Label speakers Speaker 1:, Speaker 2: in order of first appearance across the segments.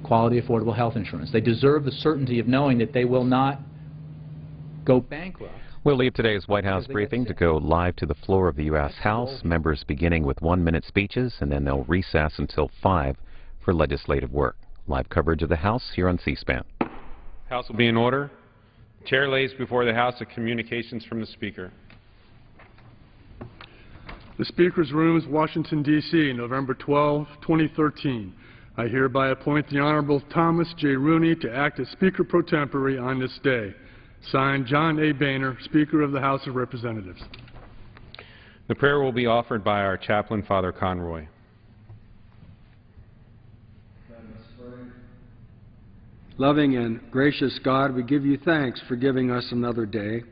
Speaker 1: quality, affordable health insurance. They deserve the certainty of knowing that they will not go bankrupt.
Speaker 2: We'll leave today's White House briefing to go live to the floor of the U.S. House, members beginning with 1-minute speeches, and then they'll recess until 5 for legislative work. Live coverage of the House here on C-SPAN.
Speaker 3: House will be in order. Chair lays before the House the communications from the Speaker.
Speaker 4: The Speaker's Room is Washington, D.C., November 12, 2013. I hereby appoint the Honorable Thomas J. Rooney to act as Speaker pro tempore on this day. Signed, John A. Boehner, Speaker of the House of Representatives.
Speaker 3: The prayer will be offered by our chaplain, Father Conroy.
Speaker 5: Loving and gracious God, we give you thanks for giving us another day.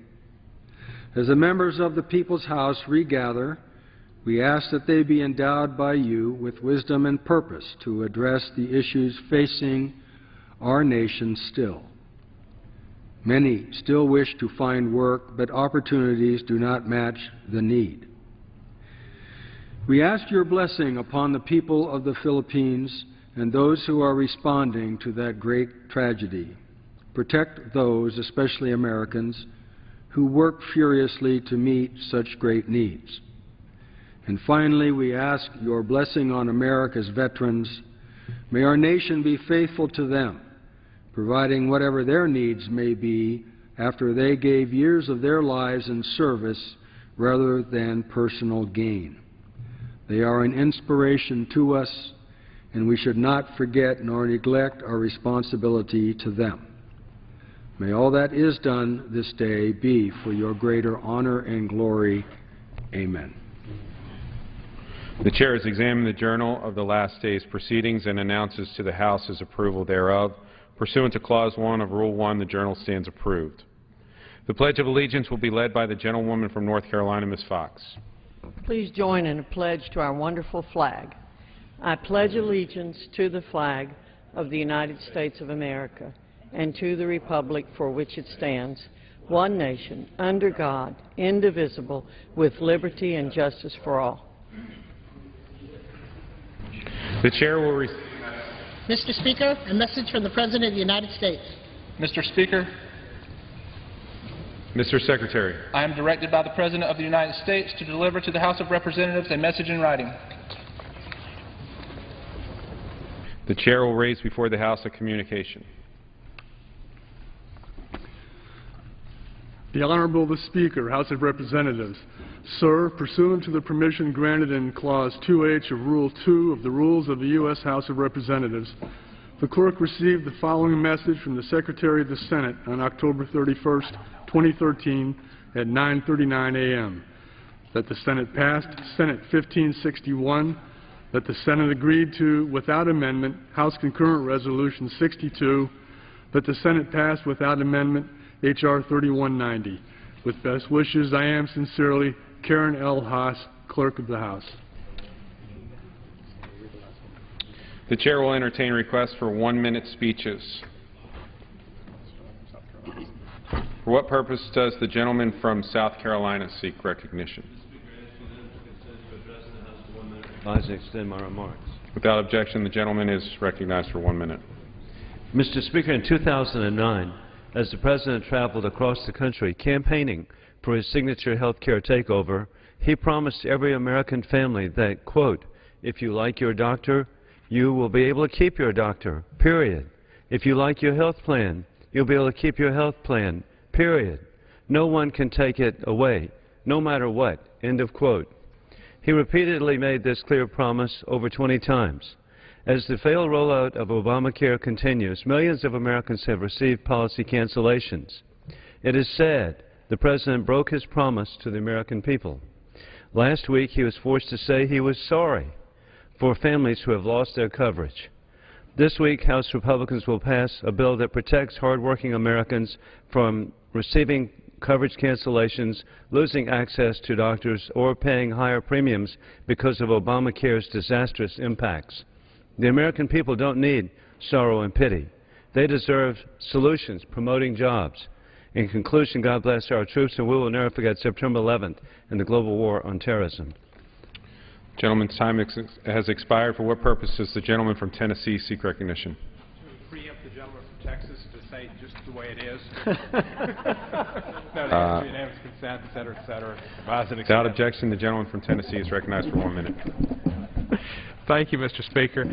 Speaker 5: As the members of the People's House regather, we ask that they be endowed by you with wisdom and purpose to address the issues facing our nation still. Many still wish to find work, but opportunities do not match the need. We ask your blessing upon the people of the Philippines and those who are responding to that great tragedy. Protect those, especially Americans, who work furiously to meet such great needs. And finally, we ask your blessing on America's veterans. May our nation be faithful to them, providing whatever their needs may be after they gave years of their lives in service rather than personal gain. They are an inspiration to us, and we should not forget nor neglect our responsibility to them. May all that is done this day be for your greater honor and glory. Amen.
Speaker 3: The Chair has examined the journal of the last day's proceedings and announces to the House his approval thereof. Pursuant to Clause 1 of Rule 1, the journal stands approved. The Pledge of Allegiance will be led by the gentlewoman from North Carolina, Ms. Fox.
Speaker 6: Please join in a pledge to our wonderful flag. I pledge allegiance to the flag of the United States of America and to the republic for which it stands, one nation, under God, indivisible, with liberty and justice for all.
Speaker 3: The Chair will receive.
Speaker 7: Mr. Speaker, a message from the President of the United States.
Speaker 8: Mr. Speaker,
Speaker 3: Mr. Secretary.
Speaker 8: I am directed by the President of the United States to deliver to the House of Representatives a message in writing.
Speaker 3: The Chair will raise before the House a communication.
Speaker 4: The Honorable the Speaker, House of Representatives. Sir, pursuant to the permission granted in Clause 2H of Rule 2 of the Rules of the U.S. House of Representatives, the Clerk received the following message from the Secretary of the Senate on October 31st, 2013 at 9:39 a.m. That the Senate passed Senate 1561, that the Senate agreed to, without amendment, House Concurrent Resolution 62, that the Senate passed without amendment H.R. 3190. With best wishes, I am sincerely Karen L. Haas, Clerk of the House.
Speaker 3: The Chair will entertain requests for 1-minute speeches. For what purpose does the gentleman from South Carolina seek recognition?
Speaker 9: I'd like to extend my remarks.
Speaker 3: Without objection, the gentleman is recognized for 1 minute.
Speaker 9: Mr. Speaker, in 2009, as the President traveled across the country campaigning for his signature health care takeover, he promised every American family that, quote, if you like your doctor, you will be able to keep your doctor, period. If you like your health plan, you'll be able to keep your health plan, period. No one can take it away, no matter what, end of quote. He repeatedly made this clear promise over 20 times. As the failed rollout of Obamacare continues, millions of Americans have received policy cancellations. It is sad the President broke his promise to the American people. Last week, he was forced to say he was sorry for families who have lost their coverage. This week, House Republicans will pass a bill that protects hardworking Americans from receiving coverage cancellations, losing access to doctors, or paying higher premiums because of Obamacare's disastrous impacts. The American people don't need sorrow and pity. They deserve solutions promoting jobs. In conclusion, God bless our troops, and we will never forget September 11th and the global war on terrorism.
Speaker 3: Gentleman's time has expired. For what purpose does the gentleman from Tennessee seek recognition?
Speaker 10: the gentleman from Texas to say just the way it is? No, the unanimous consent, et cetera, et cetera.
Speaker 3: Without objection, the gentleman from Tennessee is recognized for 1 minute.
Speaker 10: Thank you, Mr. Speaker.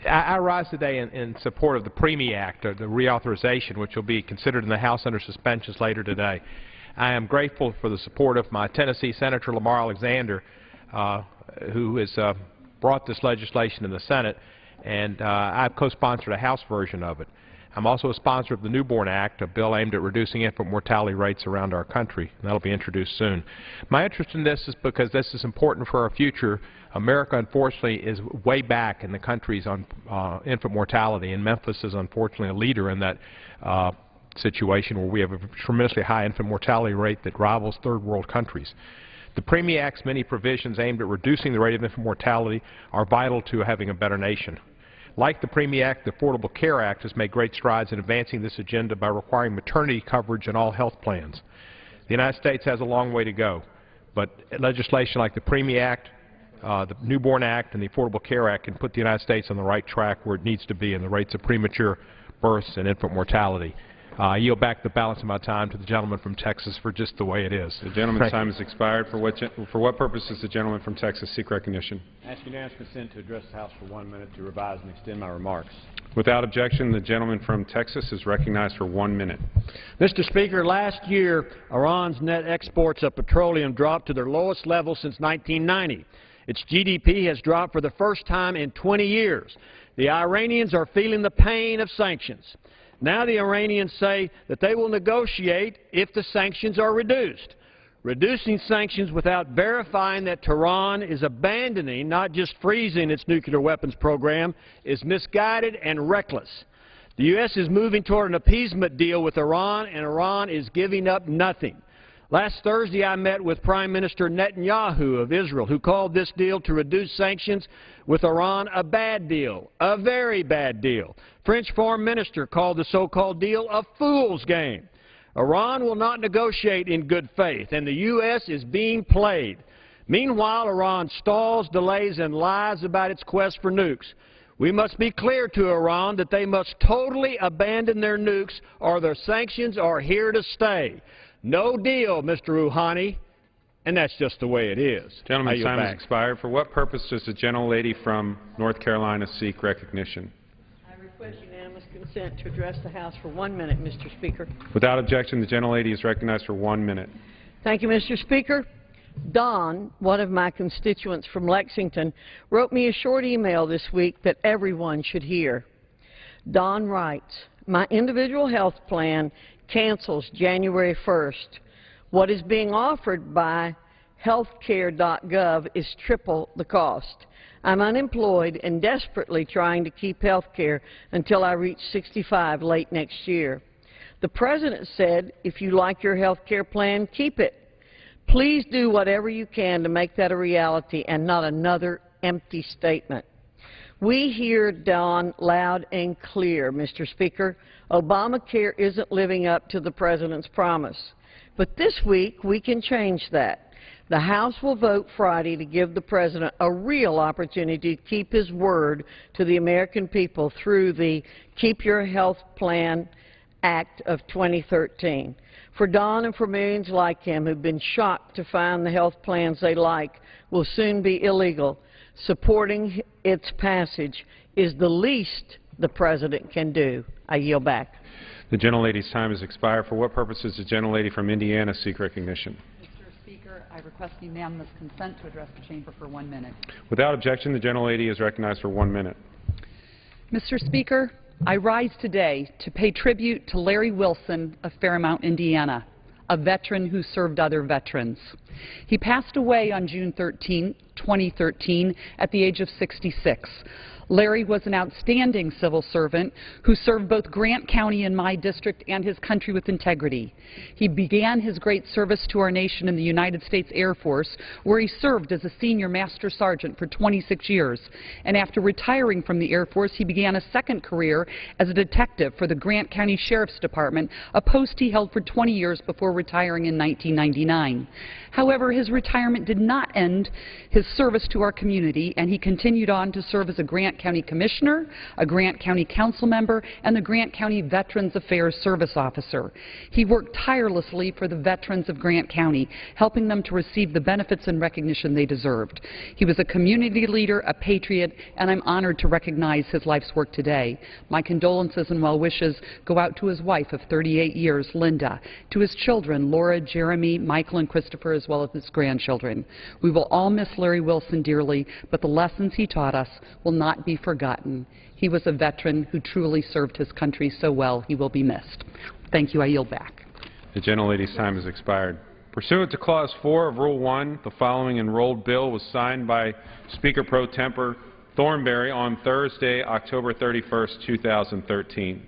Speaker 10: I rise today in support of the PREMIE Act, the reauthorization, which will be considered in the House under suspensions later today. I am grateful for the support of my Tennessee Senator Lamar Alexander, who has brought this legislation in the Senate, and I've co-sponsored a House version of it. I'm also a sponsor of the Newborn Act, a bill aimed at reducing infant mortality rates around our country, and that will be introduced soon. My interest in this is because this is important for our future. America, unfortunately, is way back in the countries on infant mortality, and Memphis is unfortunately a leader in that situation where we have a tremendously high infant mortality rate that rivals third world countries. The PREMIE Act's many provisions aimed at reducing the rate of infant mortality are vital to having a better nation. Like the PREMIE Act, the Affordable Care Act has made great strides in advancing this agenda by requiring maternity coverage in all health plans. The United States has a long way to go, but legislation like the PREMIE Act, the Newborn Act, and the Affordable Care Act can put the United States on the right track where it needs to be in the rates of premature births and infant mortality. I yield back the balance of my time to the gentleman from Texas for just the way it is.
Speaker 3: The gentleman's time has expired. For what purpose does the gentleman from Texas seek recognition?
Speaker 11: I ask unanimous consent to address the House for 1 minute to revise and extend my remarks.
Speaker 3: Without objection, the gentleman from Texas is recognized for 1 minute.
Speaker 11: Mr. Speaker, last year, Iran's net exports of petroleum dropped to their lowest level since 1990. Its GDP has dropped for the first time in 20 years. The Iranians are feeling the pain of sanctions. Now the Iranians say that they will negotiate if the sanctions are reduced. Reducing sanctions without verifying that Tehran is abandoning, not just freezing, its nuclear weapons program is misguided and reckless. The U.S. is moving toward an appeasement deal with Iran, and Iran is giving up nothing. Last Thursday, I met with Prime Minister Netanyahu of Israel, who called this deal to reduce sanctions with Iran a bad deal, a very bad deal. French Foreign Minister called the so-called deal a fool's game. Iran will not negotiate in good faith, and the U.S. is being played. Meanwhile, Iran stalls, delays, and lies about its quest for nukes. We must be clear to Iran that they must totally abandon their nukes or their sanctions are here to stay. No deal, Mr. Rouhani, and that's just the way it is.
Speaker 3: Gentleman's time has expired. For what purpose does the gentlelady from North Carolina seek recognition?
Speaker 6: I request unanimous consent to address the House for 1 minute, Mr. Speaker.
Speaker 3: Without objection, the gentlelady is recognized for 1 minute.
Speaker 6: Thank you, Mr. Speaker. Don, one of my constituents from Lexington, wrote me a short email this week that everyone should hear. Don writes, "My individual health plan cancels January 1st. What is being offered by healthcare.gov is triple the cost. I'm unemployed and desperately trying to keep health care until I reach 65 late next year. The President said, if you like your health care plan, keep it. Please do whatever you can to make that a reality and not another empty statement." We hear Don loud and clear, Mr. Speaker. Obamacare isn't living up to the President's promise. But this week, we can change that. The House will vote Friday to give the President a real opportunity to keep his word to the American people through the Keep Your Health Plan Act of 2013. For Don and for millions like him who've been shocked to find the health plans they like will soon be illegal, supporting its passage is the least the President can do. I yield back.
Speaker 3: The gentlelady's time has expired. For what purpose does the gentlelady from Indiana seek recognition?
Speaker 12: Mr. Speaker, I request unanimous consent to address the chamber for 1 minute.
Speaker 3: Without objection, the gentlelady is recognized for 1 minute.
Speaker 12: Mr. Speaker, I rise today to pay tribute to Larry Wilson of Fairmount, Indiana, a veteran who served other veterans. He passed away on June 13, 2013, at the age of 66. Larry was an outstanding civil servant who served both Grant County in my district and his country with integrity. He began his great service to our nation in the United States Air Force, where he served as a senior master sergeant for 26 years. And after retiring from the Air Force, he began a second career as a detective for the Grant County Sheriff's Department, a post he held for 20 years before retiring in 1999. However, his retirement did not end his service to our community, and he continued on to serve as a Grant Grant County Commissioner, a Grant County Council member, and the Grant County Veterans Affairs Service Officer. He worked tirelessly for the veterans of Grant County, helping them to receive the benefits and recognition they deserved. He was a community leader, a patriot, and I'm honored to recognize his life's work today. My condolences and well wishes go out to his wife of 38 years, Linda, to his children, Laura, Jeremy, Michael, and Christopher, as well as his grandchildren. We will all miss Larry Wilson dearly, but the lessons he taught us will not be forgotten. He was a veteran who truly served his country so well. He will be missed. Thank you. I yield back.
Speaker 3: The gentlelady's time has expired. Pursuant to Clause 4 of Rule 1, the following enrolled bill was signed by Speaker Pro Tempore Thornberry on Thursday, October 31st, 2013.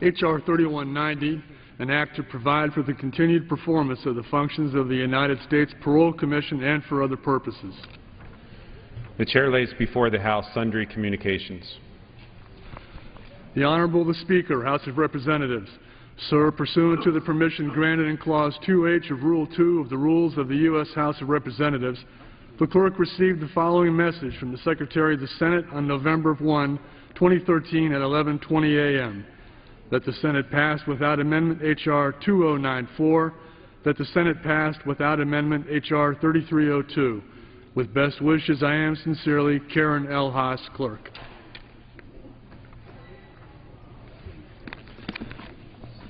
Speaker 4: H.R. 3190, an act to provide for the continued performance of the functions of the United States Parole Commission and for other purposes.
Speaker 3: The Chair lays before the House sundry communications.
Speaker 4: The Honorable the Speaker, House of Representatives. Sir, pursuant to the permission granted in Clause 2H of Rule 2 of the Rules of the U.S. House of Representatives, the clerk received the following message from the Secretary of the Senate on November 1, 2013 at 11:20 a.m. That the Senate passed without amendment H.R. 2094, that the Senate passed without amendment H.R. 3302. With best wishes, I am sincerely, Karen L. Haas, Clerk.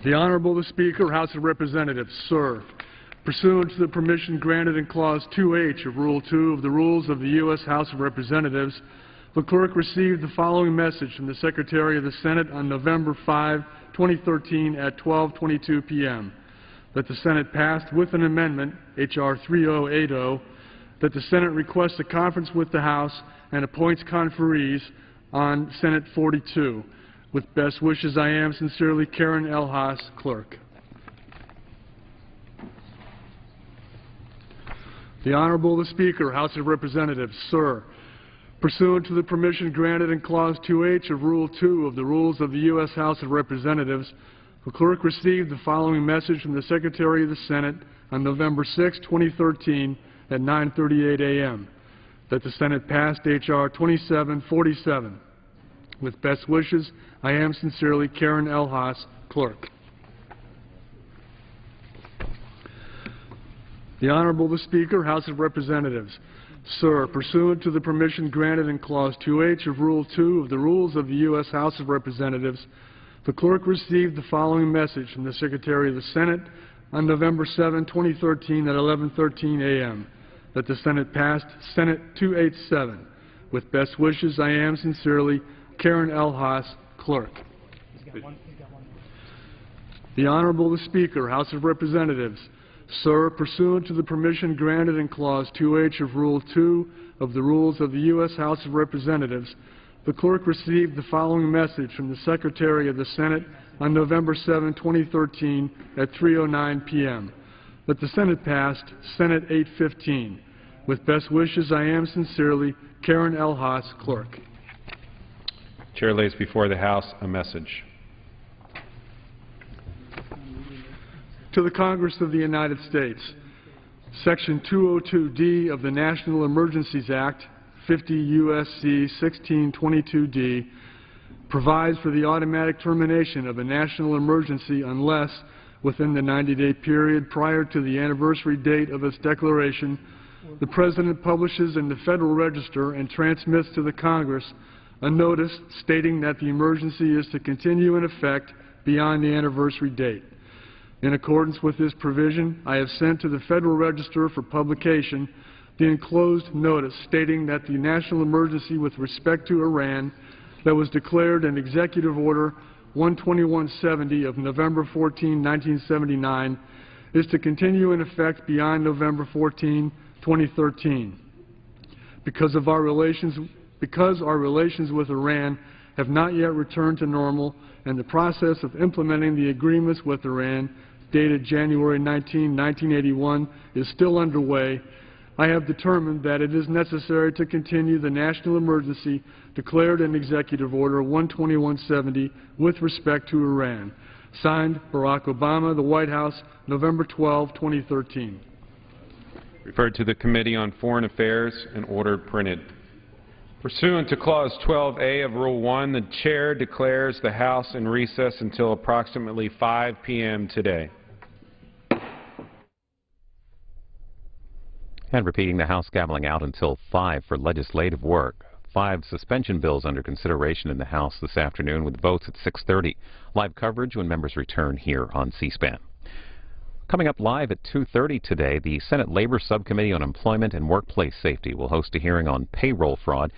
Speaker 4: The Honorable the Speaker, House of Representatives. Sir, pursuant to the permission granted in Clause 2H of Rule 2 of the Rules of the U.S. House of Representatives, the clerk received the following message from the Secretary of the Senate on November 5, 2013 at 12:22 p.m. That the Senate passed with an amendment, H.R. 3080, that the Senate requests a conference with the House and appoints conferees on Senate 42. With best wishes, I am sincerely, Karen L. Haas, Clerk. The Honorable the Speaker, House of Representatives. Sir, pursuant to the permission granted in Clause 2H of Rule 2 of the Rules of the U.S. House of Representatives, the clerk received the following message from the Secretary of the Senate on November 6, 2013 at 9:38 a.m. That the Senate passed H.R. 2747. With best wishes, I am sincerely, Karen L. Haas, Clerk. The Honorable the Speaker, House of Representatives. Sir, pursuant to the permission granted in Clause 2H of Rule 2 of the Rules of the U.S. House of Representatives, the clerk received the following message from the Secretary of the Senate on November 7, 2013 at 11:13 a.m. That the Senate passed Senate 287. With best wishes, I am sincerely, Karen L. Haas, Clerk. The Honorable the Speaker, House of Representatives. Sir, pursuant to the permission granted in Clause 2H of Rule 2 of the Rules of the U.S. House of Representatives, the clerk received the following message from the Secretary of the Senate on November 7, 2013 at 3:09 p.m. That the Senate passed Senate 815. With best wishes, I am sincerely, Karen L. Haas, Clerk.
Speaker 3: Chair lays before the House a message.
Speaker 4: To the Congress of the United States, Section 202D of the National Emergencies Act, 50 U.S.C. 1622D, provides for the automatic termination of a national emergency unless, within the 90-day period prior to the anniversary date of its declaration, the President publishes in the Federal Register and transmits to the Congress a notice stating that the emergency is to continue in effect beyond the anniversary date. In accordance with this provision, I have sent to the Federal Register for publication the enclosed notice stating that the national emergency with respect to Iran that was declared in Executive Order 12170 of November 14, 1979, is to continue in effect beyond November 14, 2013. Because our relations with Iran have not yet returned to normal and the process of implementing the agreements with Iran dated January 19, 1981 is still underway, I have determined that it is necessary to continue the national emergency declared in Executive Order 12170 with respect to Iran. Signed, Barack Obama, the White House, November 12, 2013.
Speaker 3: referred to the Committee on Foreign Affairs, and ordered printed. Pursuant to Clause 12A of Rule 1, the Chair declares the House in recess until approximately 5 p.m. today.
Speaker 2: And repeating, the House gaveling out until 5 for legislative work. 5 suspension bills under consideration in the House this afternoon with votes at 6:30. Live coverage when members return here on C-SPAN. Coming up live at 2:30 today, the Senate Labor Subcommittee on Employment and Workplace Safety will host a hearing on payroll fraud